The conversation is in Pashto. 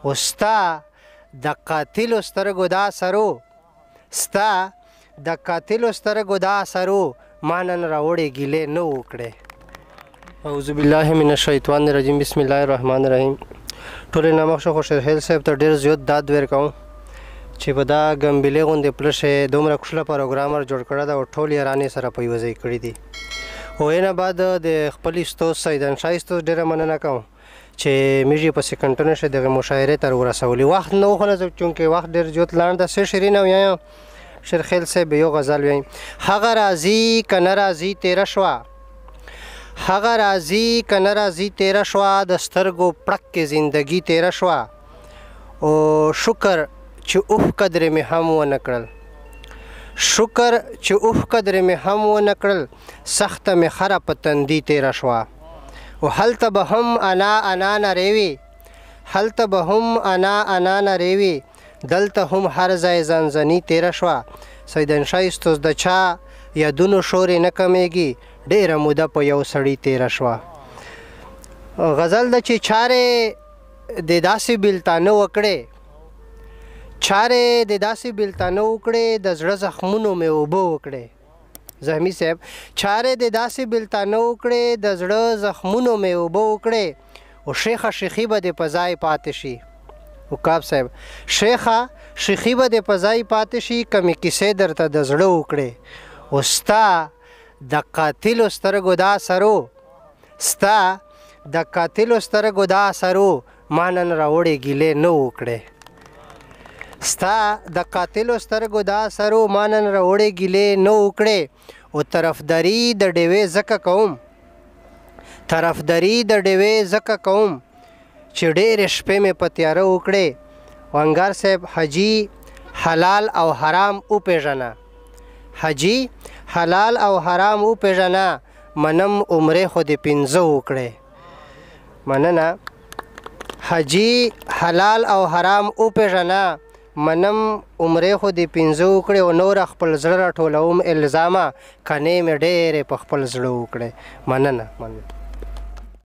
او ستا د قاتلو سترګو دا سرو ستا د قاتلو سترګو دا سرو ما نن راوړې ګیلې نه وکړې. اعوذ بالله من الشیطان الرجیم. بسم الله الرحمن الرحیم. ټولې نامخشه خوشحال صاحب ته ډېر زیات داد ورکوم چې په دا ګمبلې غوندې پلشه دومره کوشله پروګرامر جوړ کړی ده او ټول یې رانې سره په یوه ځای کړي دي. او اینه بعد د خپل استاد سیدنشاه استاد ډېره مننه کوم چې موږ یې په سکندونو کې دغه مشاعرې ته ورسولي. وخت نه و خو نه چونکې وخت ډېر زیات لاند ده. څه شیرین ویایم شیرخیل صاحب یو غزل ویایم: هغه راځي که نه راځي تېره شوه، هغه راځي که نه راځي تېره شوه، د سترګو پړک کې زندګي تېره شوه. او شکر چې اوف قدرې مې هم ونه کړل، شکر چې اوف قدرې مې هم ونه کړل، سخته مې خره په تندي تېره شوه. او هلته به هم انا انا نرې وي، هلته به هم انا انا نرې وي، دلته هم هر ځای زنځني تېره شوه. سیدنشاه استوس د چا یادونو شور یې نه کمیږي، ډېره موده په یو سړي تېره شوه. غزل ده چې چارې د داسې بېلتانه وکړې، چارې د داسې بېلتانه وکړې، د زړه زخمونو مې اوبه وکړې. زخمي صاحب: چارې د داسې بېلتانه وکړې، د زړه زخمونو مې اوبه وکړې، او شیخه شیخي به دې په ځای پاتې شي. عقاب صاحب: شیخه شیخي به دې په ځای پاتې شي، کمې کیسې درته د زړه وکړې. او ستا د قاتلو سترګو دا سرو، ستا د قاتلو سترګو دا سرو ما نن راوړې ګیلې نه وکړې. ستا د قاتلو سترګو دا سرو ما نن راوړې ګیلې نه وکړې. او طرفداري د ډیوې ځکه کوم، طرفداري د ډیوې ځکه کوم چې ډېرې شپې مې په تیاره وکړې. وانګار صاحب: حاجي حلال او حرام وپېژنه، حاجي حلال او حرام وپېژنه، منم عمرې خو دې 15 وکړې. مننه. حاجي حلال او حرام وپېژنه، منم عمرې خو دې 15 وکړې، او نور خپل زړه راټولوم الزامه، کنې مې ډېرې په خپل زړه وکړې. مننه.